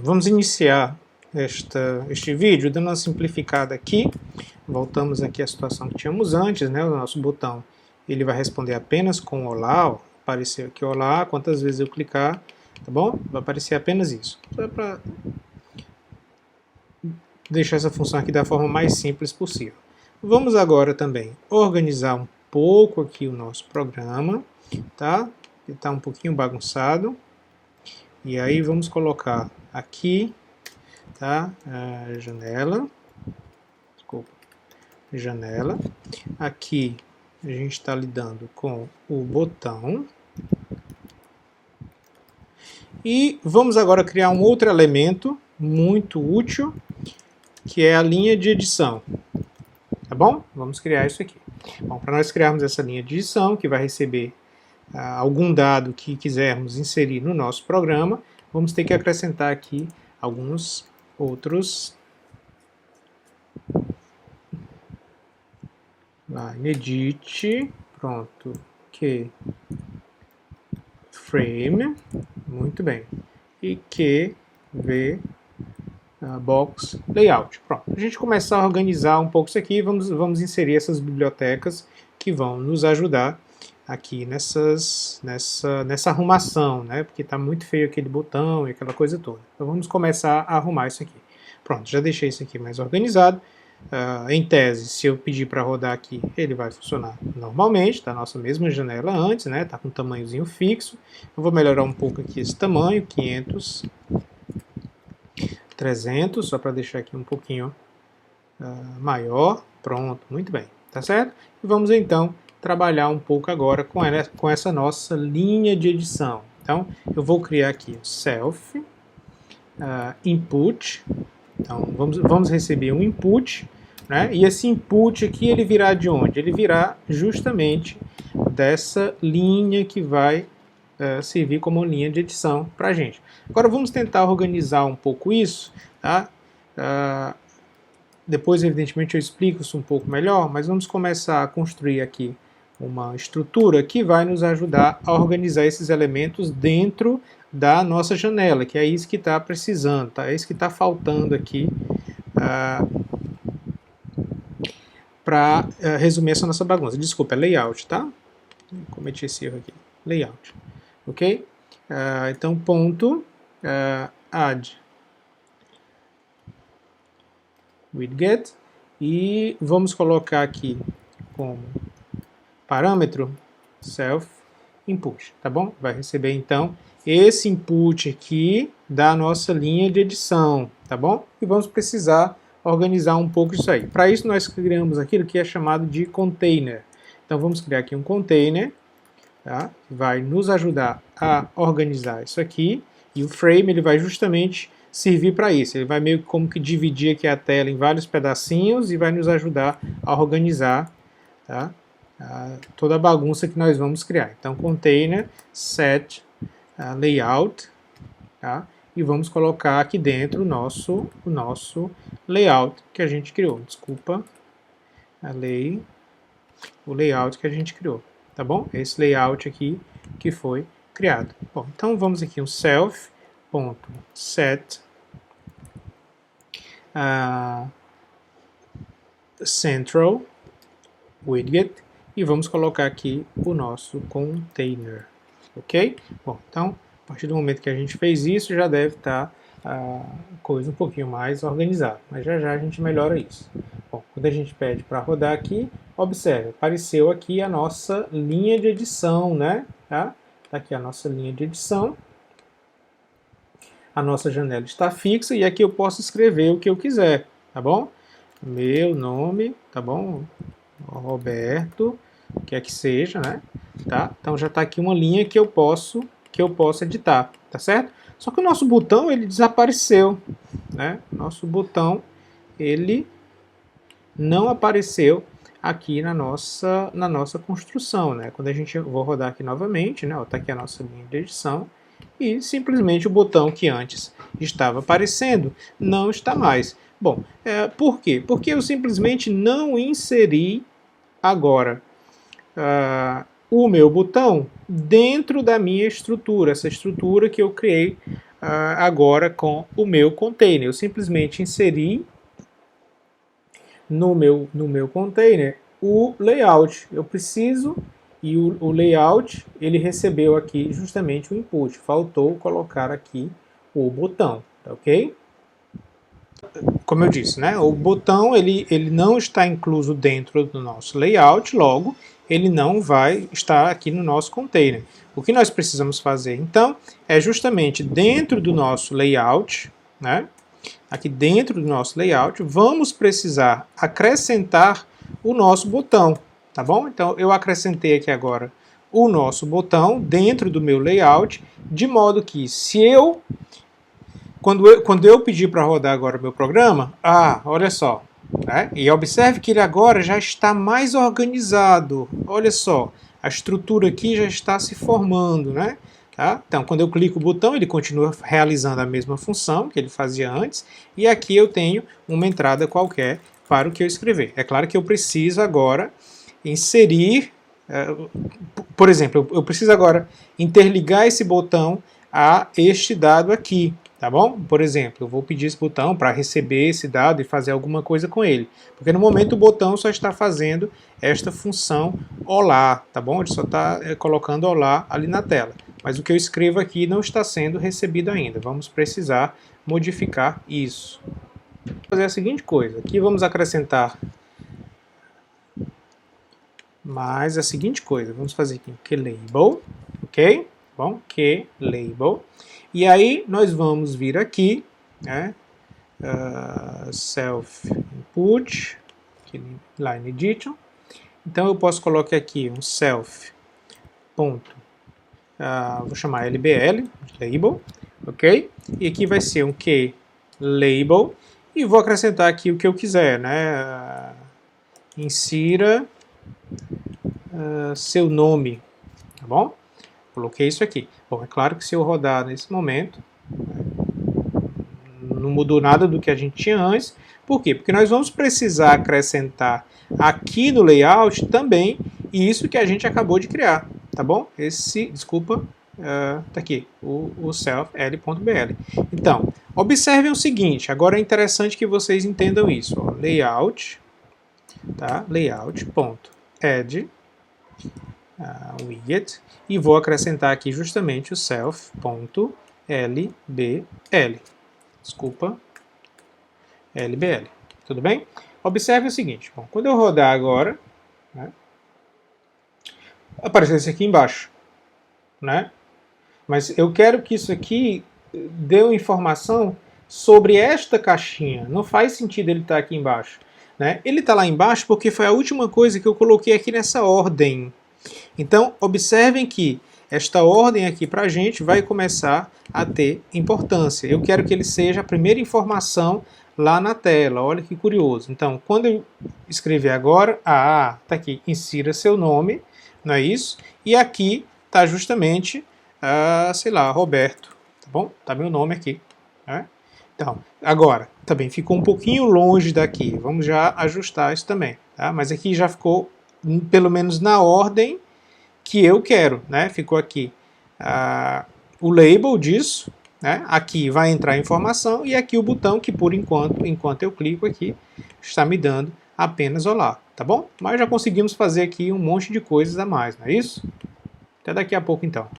Vamos iniciar este vídeo dando uma simplificada aqui. Voltamos aqui à situação que tínhamos antes, né? O nosso botão ele vai responder apenas com olá, ó. Apareceu aqui olá, quantas vezes eu clicar, tá bom? Vai aparecer apenas isso. Só para deixar essa função aqui da forma mais simples possível. Vamos agora também organizar um pouco aqui o nosso programa, tá? Ele está um pouquinho bagunçado. E aí vamos colocar aqui, tá? Janela. Desculpa. Janela. Aqui a gente está lidando com o botão. E vamos agora criar um outro elemento muito útil, que é a linha de edição. Tá bom? Vamos criar isso aqui. Bom, para nós criarmos essa linha de edição, que vai receber algum dado que quisermos inserir no nosso programa, vamos ter que acrescentar aqui alguns outros. Line edit, pronto, que frame, muito bem, e que v box layout. Pronto, a gente começar a organizar um pouco isso aqui, vamos inserir essas bibliotecas que vão nos ajudar aqui nessa arrumação, né? Porque está muito feio aquele botão e aquela coisa toda. Então vamos começar a arrumar isso aqui. Pronto, já deixei isso aqui mais organizado. Em tese, se eu pedir para rodar aqui, ele vai funcionar normalmente, tá? Nossa mesma janela antes, né? Tá com um tamanhozinho fixo. Eu vou melhorar um pouco aqui esse tamanho, 500, 300, só para deixar aqui um pouquinho maior. Pronto, muito bem, tá certo? E vamos então trabalhar um pouco agora com essa nossa linha de edição. Então, eu vou criar aqui self input. Então, vamos receber um input, né? E esse input aqui, ele virá de onde? Ele virá justamente dessa linha que vai servir como linha de edição para a gente. Agora, vamos tentar organizar um pouco isso, tá? Depois, evidentemente, eu explico isso um pouco melhor, mas vamos começar a construir aqui uma estrutura que vai nos ajudar a organizar esses elementos dentro da nossa janela, que é isso que está precisando, tá? É isso que está faltando aqui para resumir essa nossa bagunça. Desculpa, é layout, tá? Cometi esse erro aqui. Layout, ok? Então, ponto add widget e vamos colocar aqui como parâmetro self input, tá bom? Vai receber então esse input aqui da nossa linha de edição, tá bom? E vamos precisar organizar um pouco isso aí. Para isso nós criamos aquilo que é chamado de container. Então vamos criar aqui um container, tá? Vai nos ajudar a organizar isso aqui e o frame ele vai justamente servir para isso. Ele vai meio como que dividir aqui a tela em vários pedacinhos e vai nos ajudar a organizar, tá? Toda a bagunça que nós vamos criar. Então, container set layout, tá? E vamos colocar aqui dentro o nosso layout que a gente criou. Desculpa, o layout que a gente criou, tá bom? Esse layout aqui que foi criado. Bom, então vamos aqui um self.set central widget e vamos colocar aqui o nosso container, ok? Bom, então, a partir do momento que a gente fez isso, já deve estar a coisa um pouquinho mais organizada, mas já já a gente melhora isso. Bom, quando a gente pede para rodar aqui, observe, apareceu aqui a nossa linha de edição, né? Tá aqui a nossa linha de edição. A nossa janela está fixa e aqui eu posso escrever o que eu quiser, tá bom? Meu nome, tá bom? Roberto, quer que seja, né? Tá? Então já está aqui uma linha que eu posso editar, tá certo? Só que o nosso botão ele desapareceu, né? Nosso botão ele não apareceu aqui na nossa construção, né? Quando a gente vou rodar aqui novamente, né? Tá aqui a nossa linha de edição e simplesmente o botão que antes estava aparecendo não está mais. Bom, por quê? Porque eu simplesmente não inseri agora o meu botão dentro da minha estrutura, essa estrutura que eu criei agora com o meu container. Eu simplesmente inseri no meu container o layout. Eu preciso, e o layout, ele recebeu aqui justamente o input. Faltou colocar aqui o botão, tá ok? Como eu disse, né, o botão ele não está incluso dentro do nosso layout, logo ele não vai estar aqui no nosso container. O que nós precisamos fazer, então, é justamente dentro do nosso layout, né, aqui dentro do nosso layout, vamos precisar acrescentar o nosso botão, tá bom? Então, eu acrescentei aqui agora o nosso botão dentro do meu layout, de modo que se eu quando eu pedir para rodar agora o meu programa, olha só, né? E observe que ele agora já está mais organizado. Olha só, a estrutura aqui já está se formando, né? Tá? Então, quando eu clico o botão, ele continua realizando a mesma função que ele fazia antes, e aqui eu tenho uma entrada qualquer para o que eu escrever. É claro que eu preciso agora inserir, por exemplo, eu preciso agora interligar esse botão a este dado aqui. Tá bom? Por exemplo, eu vou pedir esse botão para receber esse dado e fazer alguma coisa com ele. Porque no momento o botão só está fazendo esta função olá, tá bom? Ele só está colocando olá ali na tela. Mas o que eu escrevo aqui não está sendo recebido ainda. Vamos precisar modificar isso. Vou fazer a seguinte coisa. Aqui vamos acrescentar mais a seguinte coisa. Vamos fazer aqui um QLabel, ok? Bom, QLabel. E aí nós vamos vir aqui, né, self input, line edition. Então eu posso colocar aqui um self ponto, vou chamar LBL, label, ok? E aqui vai ser um QLabel e vou acrescentar aqui o que eu quiser, né? Insira seu nome, tá bom? Coloquei isso aqui. Bom, é claro que se eu rodar nesse momento, não mudou nada do que a gente tinha antes. Por quê? Porque nós vamos precisar acrescentar aqui no layout também isso que a gente acabou de criar, tá bom? Tá aqui, o self l.bl. Então, observem o seguinte, agora é interessante que vocês entendam isso. Ó, layout, tá? Layout.add widget, e vou acrescentar aqui justamente o self.lbl. Desculpa, LBL. Tudo bem? Observe o seguinte, bom, quando eu rodar agora, né, apareceu isso aqui embaixo, né? Mas eu quero que isso aqui dê uma informação sobre esta caixinha. Não faz sentido ele estar aqui embaixo, né? Ele está lá embaixo porque foi a última coisa que eu coloquei aqui nessa ordem. Então, observem que esta ordem aqui para a gente vai começar a ter importância. Eu quero que ele seja a primeira informação lá na tela. Olha que curioso. Então, quando eu escrever agora, tá aqui, insira seu nome, não é isso? E aqui está justamente, sei lá, Roberto, tá bom? Tá meu nome aqui, né? Então, agora, também ficou um pouquinho longe daqui. Vamos já ajustar isso também, tá? Mas aqui já ficou pelo menos na ordem que eu quero, né? Ficou aqui o label disso, né? Aqui vai entrar a informação e aqui o botão que por enquanto eu clico aqui, está me dando apenas olá, tá bom? Mas já conseguimos fazer aqui um monte de coisas a mais, não é isso? Até daqui a pouco então.